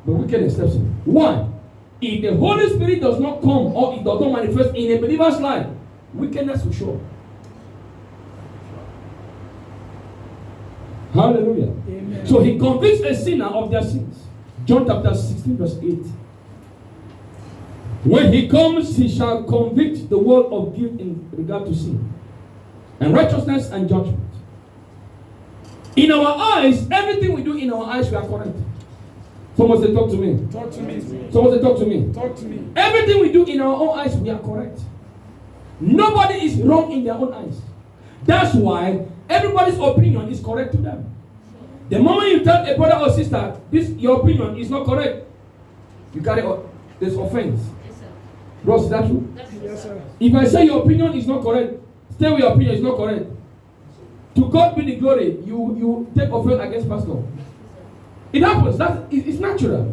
but wickedness steps in. Why? If the Holy Spirit does not come or it does not manifest in a believer's life, wickedness will show up. Hallelujah. Amen. So he convicts a sinner of their sins. John chapter 16 verse 8. When he comes, he shall convict the world of guilt in regard to sin, and righteousness and judgment. In our eyes, everything we do in our eyes, we are correct. Someone say, talk to me. Talk to me. Someone say, talk to me. Talk to me. Everything we do in our own eyes, we are correct. Nobody is wrong in their own eyes. That's why everybody's opinion is correct to them. The moment you tell a brother or sister, your opinion is not correct, you carry this offense. Yes, sir. Bro, is that true? That's true, Yes, sir. If I say your opinion is not correct, stay with your opinion is not correct, To God be the glory. You take offense against pastor. It happens. It's natural.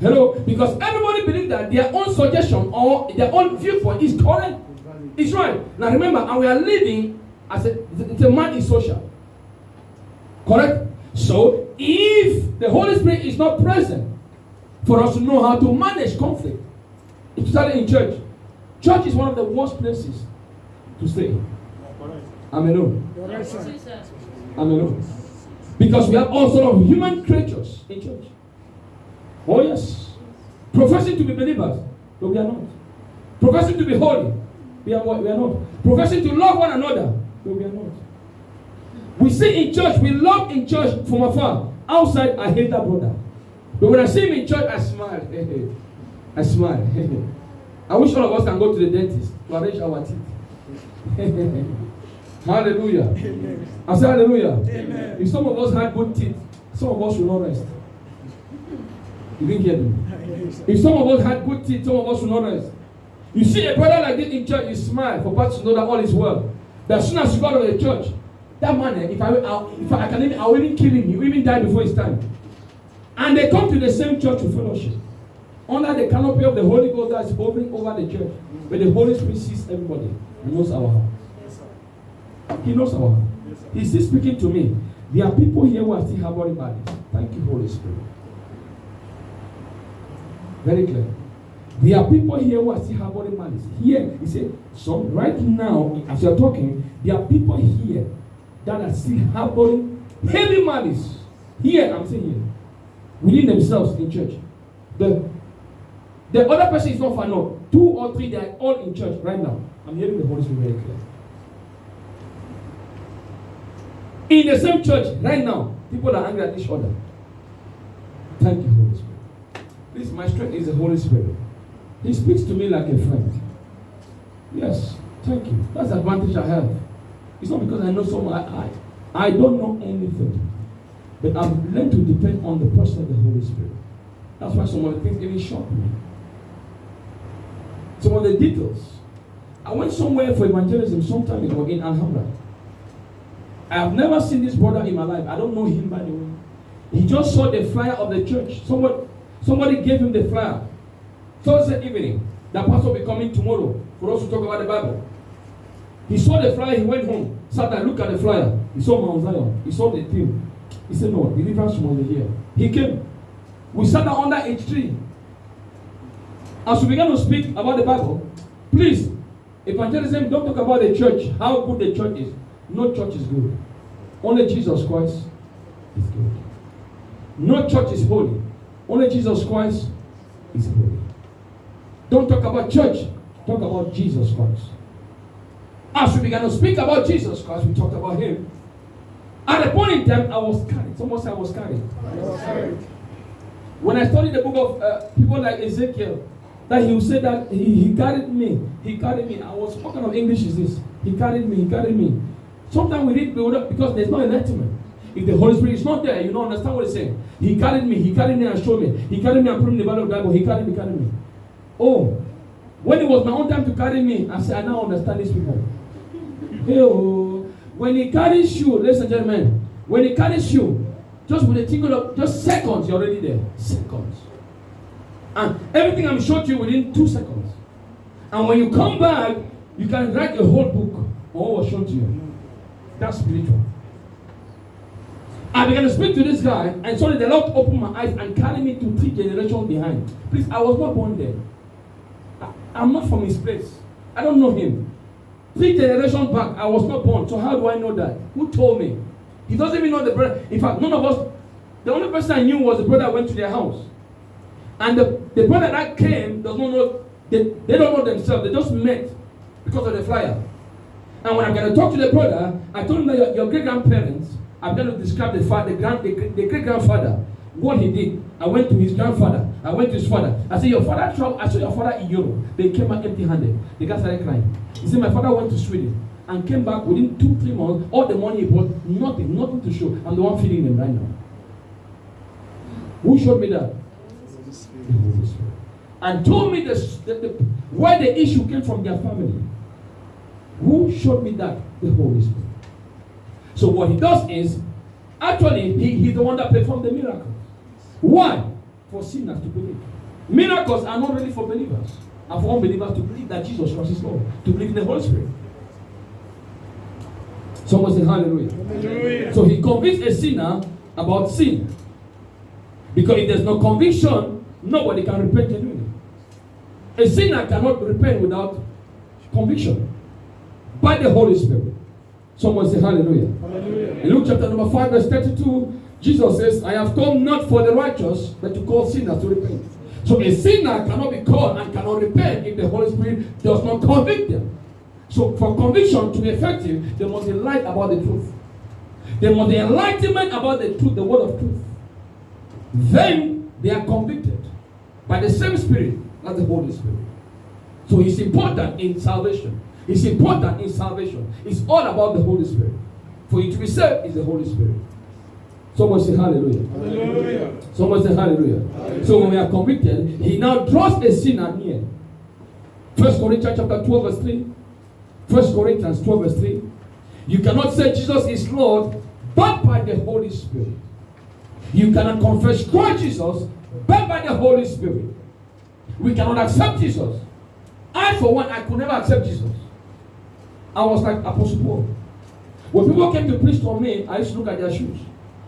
Hello? Because everybody believes that their own suggestion or their own viewpoint is correct. It's right. Now remember, and we are living as a man is social. Correct? So, if the Holy Spirit is not present for us to know how to manage conflict, especially in church, church is one of the worst places to stay. I'm alone. I'm alone. Because we have all sort of human creatures in church. Oh yes. Professing to be believers, but we are not. Professing to be holy, we are not. Professing to love one another, but we are not. We see in church, we love in church from afar. Outside, I hate that brother. But when I see him in church, I smile. I smile. I wish all of us can go to the dentist to arrange our teeth. Hallelujah. Amen. I say hallelujah. Amen. If some of us had good teeth, some of us will not rest. You didn't get me? If some of us had good teeth, some of us will not rest. You see a brother like this in church, you smile for parts to know that all is well. But as soon as you go out of the church, that man, if I can even, I will even kill him. He will even die before his time. And they come to the same church to fellowship. Under the canopy of the Holy Ghost that is hovering over the church. But the Holy Spirit sees everybody. He knows our heart. He knows our heart. He's still speaking to me. There are people here who are still harboring bodies. Thank you, Holy Spirit. Very clear. There are people here who are still harboring malice. Here, he said, so right now, as you're talking, there are people here that are still harboring heavy malice. Here, I'm saying here, within themselves in church. The other person is not far, no. 2 or 3, they are all in church right now. I'm hearing the Holy Spirit very clear. In the same church right now, people are angry at each other. Thank you, Holy Spirit. Please, my strength is the Holy Spirit. He speaks to me like a friend. Yes, thank you. That's the advantage I have. It's not because I know someone. I don't know anything. But I've learned to depend on the person of the Holy Spirit. That's why some of the things even shock me. Some of the details. I went somewhere for evangelism some time ago in Alhambra. I have never seen this brother in my life. I don't know him by the way. He just saw the flyer of the church. Somebody gave him the flyer. Thursday evening, the pastor will be coming tomorrow for us to talk about the Bible. He saw the flyer, he went home, sat and looked at the flyer. He saw Mount Zion. He saw the theme. He said, no, deliverance from over here. He came. We sat down under a tree. As we began to speak about the Bible, please, evangelism, don't talk about the church, how good the church is. No church is good. Only Jesus Christ is good. No church is holy. Only Jesus Christ is holy. Don't talk about church. Talk about Jesus Christ. As we began to speak about Jesus Christ, we talked about him. At a point in time, I was carried. Someone said I was carried. When I studied the book of people like Ezekiel, that he would say that he carried me. He carried me. I was, what kind of English is this? He carried me. He carried me. Sometimes we read because there's no enlightenment. If the Holy Spirit is not there, you don't understand what he's saying. He carried me and showed me. He carried me and put me in the Bible of the Bible. He carried me. Oh, when it was my own time to carry me, I said, I now understand these people. Hey, oh, when he carries you, ladies and gentlemen, when he carries you, just with a tinkle of just seconds, you're already there. Seconds. And everything I'm showing you within 2 seconds. And when you come back, you can write a whole book on what was shown to you. That's spiritual. I began to speak to this guy, and suddenly the Lord opened my eyes and carried me to 3 generations behind. Please, I was not born there. I'm not from his place. I don't know him. 3 generations back, I was not born. So how do I know that? Who told me? He doesn't even know the brother. In fact, none of us, the only person I knew was the brother that went to their house. And the brother that came does not know, they don't know themselves. They just met because of the flyer. And when I'm going to talk to the brother, I told him that your great-grandparents, I'm going to describe the great-grandfather, what he did. I went to his grandfather. I went to his father. I said, your father traveled. I saw your father in Europe. They came back empty-handed. The guy started crying. He said, my father went to Sweden and came back within 2-3 months. All the money he brought, nothing to show. I'm the one feeding them right now. Who showed me that? The Holy Spirit. And told me where the issue came from their family. Who showed me that? The Holy Spirit. So what he does is, actually, he's the one that performed the miracle. Why? For sinners to believe. Miracles are not really for believers, are for unbelievers to believe that Jesus Christ is Lord, to believe in the Holy Spirit. Someone say hallelujah. Hallelujah. So he convicts a sinner about sin. Because if there's no conviction, nobody can repent genuinely. A sinner cannot repent without conviction by the Holy Spirit. Someone say hallelujah. Hallelujah. In Luke chapter number 5 verse 32, Jesus says, I have come not for the righteous, but to call sinners to repent. So a sinner cannot be called and cannot repent if the Holy Spirit does not convict them. So for conviction to be effective, there must be light about the truth. There must be enlightenment about the truth, the word of truth. Then they are convicted by the same Spirit as the Holy Spirit. So it's important in salvation. It's important in salvation. It's all about the Holy Spirit. For you to be saved is the Holy Spirit. Someone say hallelujah. Hallelujah. Someone say hallelujah. Hallelujah. So when we are convicted, he now draws a sinner near. 1 Corinthians chapter 12 verse 3. 1 Corinthians 12 verse 3. You cannot say Jesus is Lord but by the Holy Spirit. You cannot confess Christ Jesus but by the Holy Spirit. We cannot accept Jesus. I, for one, I could never accept Jesus. I was like Apostle Paul. When people came to preach for me, I used to look at their shoes.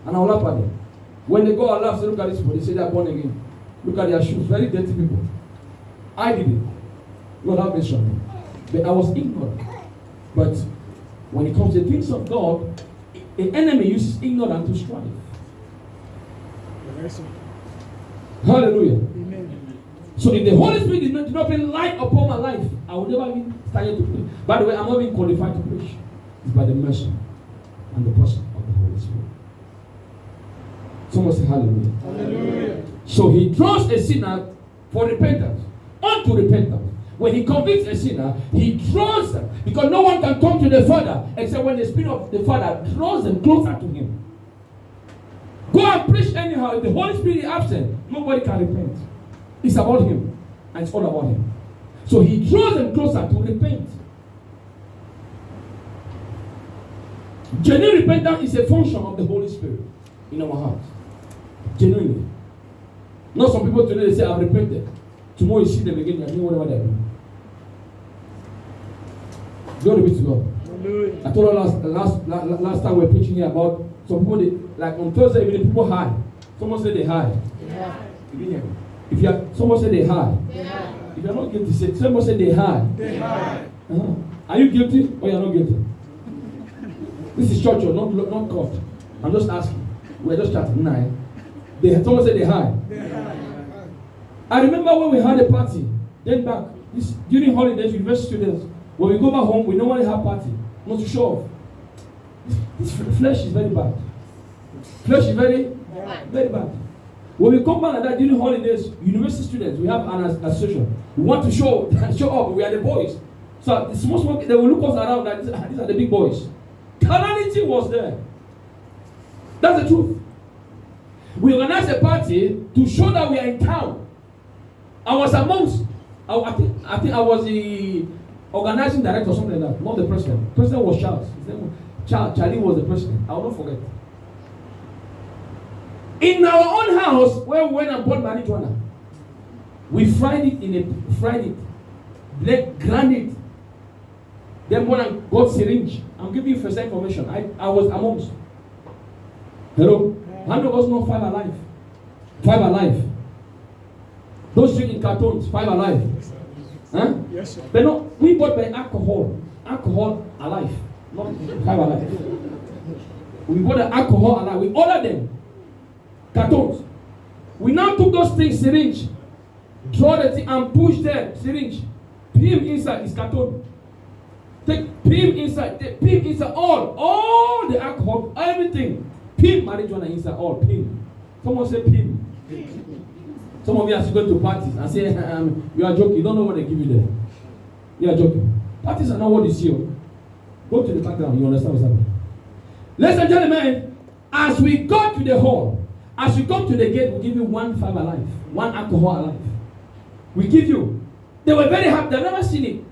And I would laugh at them. When they go and laugh, they look at this people. They say they are born again. Look at their shoes. Very dirty people. I did it. Lord have mercy on me. But I was ignorant. But when it comes to the things of God, the enemy uses ignorance to strive. Hallelujah. Amen. So if the Holy Spirit did not bring light upon my life, I would never be started to preach. By the way, I'm not being qualified to preach. It's by the mercy and the person of the Holy Spirit. Someone say hallelujah. Hallelujah. So he draws a sinner for repentance, unto repentance. When he convicts a sinner, he draws them. Because no one can come to the Father except when the Spirit of the Father draws them closer to him. Go and preach anyhow. If the Holy Spirit is absent, nobody can repent. It's about him. And it's all about him. So he draws them closer to repent. Genuine repentance is a function of the Holy Spirit in our hearts. Genuinely. Not some people today they say, I've repented. Tomorrow you see them again, you're doing whatever they're doing. Glory be to God. Hallelujah. I told you last time we were preaching here about some people, they, like on Thursday evening, people hide. Someone said they hide. Yeah. You didn't hear me? If you are, someone said they hide. Yeah. If you're not guilty, say, someone said they hide. They hide. Uh-huh. Are you guilty or you're not guilty? This is church, not court. I'm just asking. We're just chatting. Nah. Someone said they hide. They hide. I remember when we had a party, then back, during holidays, university students, when we go back home, we normally have party, not to show off. This flesh is very bad. Flesh is very bad. When we come back like that during holidays, university students, we have an association. We want to show up, we are the boys. So the small, they will look us around like these are the big boys. Carnality was there. That's the truth. We organized a party to show that we are in town. I was amongst, I think I was the organizing director or something like that, not the president. The president was Charles. His name was Charlie was the president. I will not forget. In our own house, where we went and bought marijuana, we fried it, ground it, then went and got syringe. I'm giving you first information. I was amongst. Hello? How many of us know 5 alive? 5 alive. Those drinking cartons, 5 alive. Huh? Yes, sir. But no, we bought by alcohol. Alcohol alive. Not 5 alive. We bought the alcohol alive. We ordered them. Cartons. We now took those things, syringe, draw the thing and push them, syringe. Pim inside is carton. Take pim inside, all the alcohol, everything. Pim marijuana inside, all pim. Someone say pim. Some of you are going to parties and say, you are joking. You don't know what they give you there. You are joking. Parties are not what you see. Go to the background. You understand what's happening. Ladies and gentlemen, as we go to the hall, as you come to the gate, we give you 1 5 alive, 1 alcohol alive. We give you. They were very happy. They've never seen it.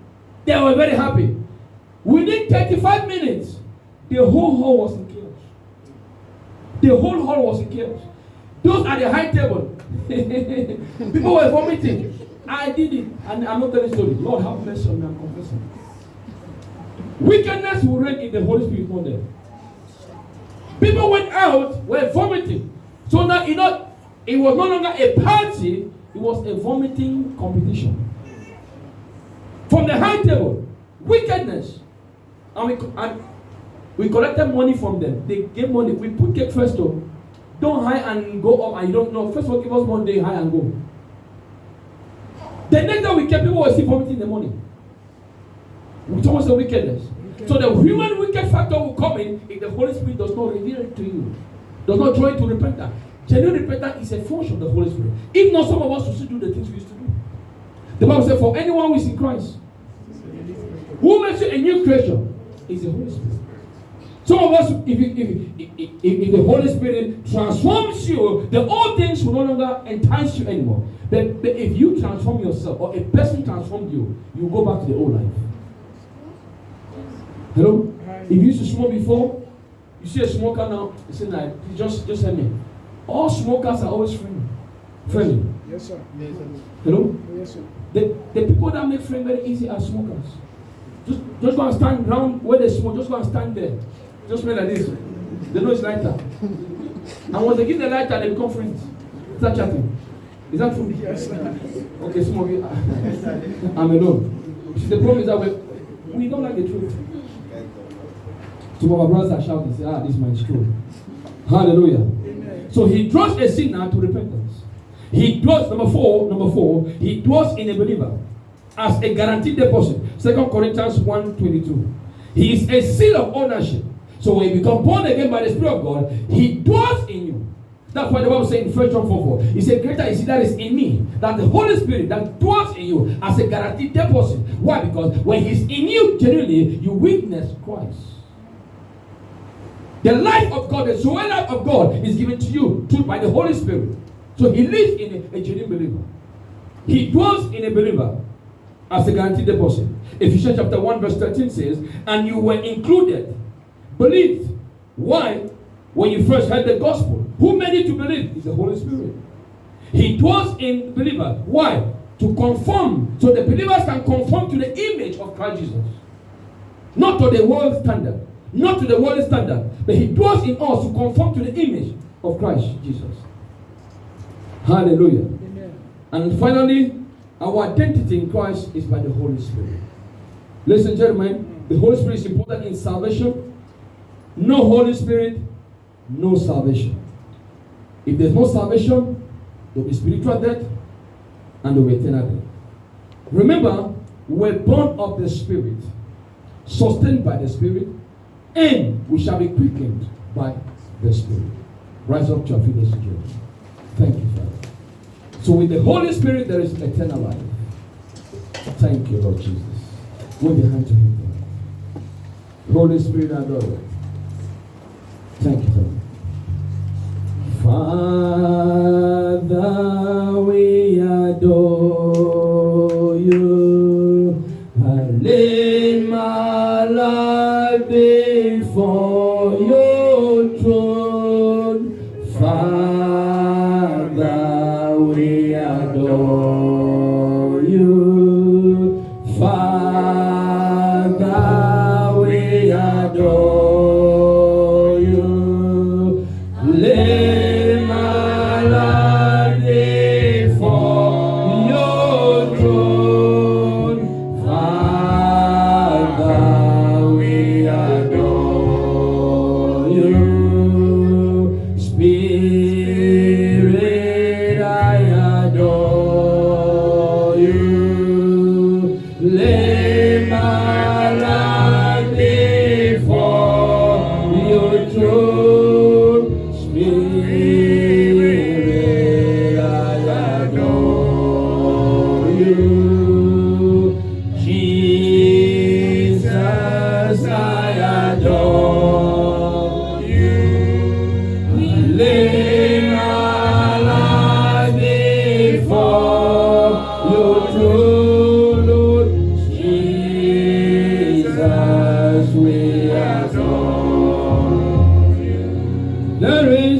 They were very happy. Within 35 minutes, the whole hall was in chaos. The whole hall was in chaos. Those at the high table, people were vomiting. I did it, and I'm not telling story. Lord, have mercy on me. I'm confessing. Wickedness will reign if the Holy Spirit is not there. People went out, were vomiting. So now, it was no longer a party, it was a vomiting competition. From the high table, wickedness. And we collected money from them. They gave money. We put cake first though. Don't hide and go up and you don't know. First of all, give us 1 day, hide and go. The next time we kept, people were still vomiting in the morning. It's almost a wickedness. So the human wicked factor will come in if the Holy Spirit does not reveal it to you. Does not draw you to repentance. Genuine repentance is a function of the Holy Spirit. If not, some of us will still do the things we used to do. The Bible says, for anyone who is in Christ, who makes you a new creation, is the Holy Spirit. Some of us, if the Holy Spirit transforms you, the old things will no longer entice you anymore. But if you transform yourself, or a person transforms you, you go back to the old life. Hello? If you used to smoke before, you see a smoker now, you say, like, just tell me. All smokers are always friendly. Yes, sir. Yes, sir. Hello? Yes, sir. The people that make friends very easy are smokers. Just go and stand around where they smoke. Just go and stand there. Just smell like this. They know it's lighter. And once they give the lighter, they become friends. Start chatting. Is that true? Yes, sir. Okay, some of you. I'm alone. See, the problem is that we don't like the truth. Some of our brothers are shouting, say, this man is true. Hallelujah. Amen. So he draws a sinner to repentance. He dwells, number four, he dwells in a believer as a guaranteed deposit. 2 Corinthians 1:22. He is a seal of ownership. So when you become born again by the Spirit of God, he dwells in you. That's why the Bible says in 1 John 4:4, he said, greater is he that is in me, that the Holy Spirit that dwells in you as a guaranteed deposit. Why? Because when he's in you, genuinely, you witness Christ. The life of God, the soul life of God is given to you through by the Holy Spirit. So he lives in a genuine believer. He dwells in a believer as a guaranteed deposit. Ephesians chapter 1 verse 13 says, and you were included, believed. Why? When you first heard the gospel. Who made you to believe? It's the Holy Spirit. He dwells in believers. Why? To conform. So the believers can conform to the image of Christ Jesus. Not to the world standard. Not to the worldly standard. But he dwells in us to conform to the image of Christ Jesus. Hallelujah. Amen. And finally, our identity in Christ is by the Holy Spirit. Ladies and gentlemen, the Holy Spirit is important in salvation. No Holy Spirit, no salvation. If there's no salvation, there will be spiritual death and there will be eternal death. Remember, we're born of the Spirit, sustained by the Spirit, and we shall be quickened by the Spirit. Rise up to your feet, ladies and gentlemen. Thank you, Father. So with the Holy Spirit, there is eternal life. Thank you, Lord Jesus. Wave your hand to him. Holy Spirit, adore you. Thank you, Father. Father, we adore you. I lay my life before your throne. Father, we adore you. Father, we adore you. Lay my life before your throne. Father, we adore you. Spirit, I adore you. Lay my life before your throne. Spirit, I adore you. Jesus, I adore you. I lay my life before your throne, Lord. Jesus, we adore you. There is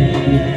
Amen.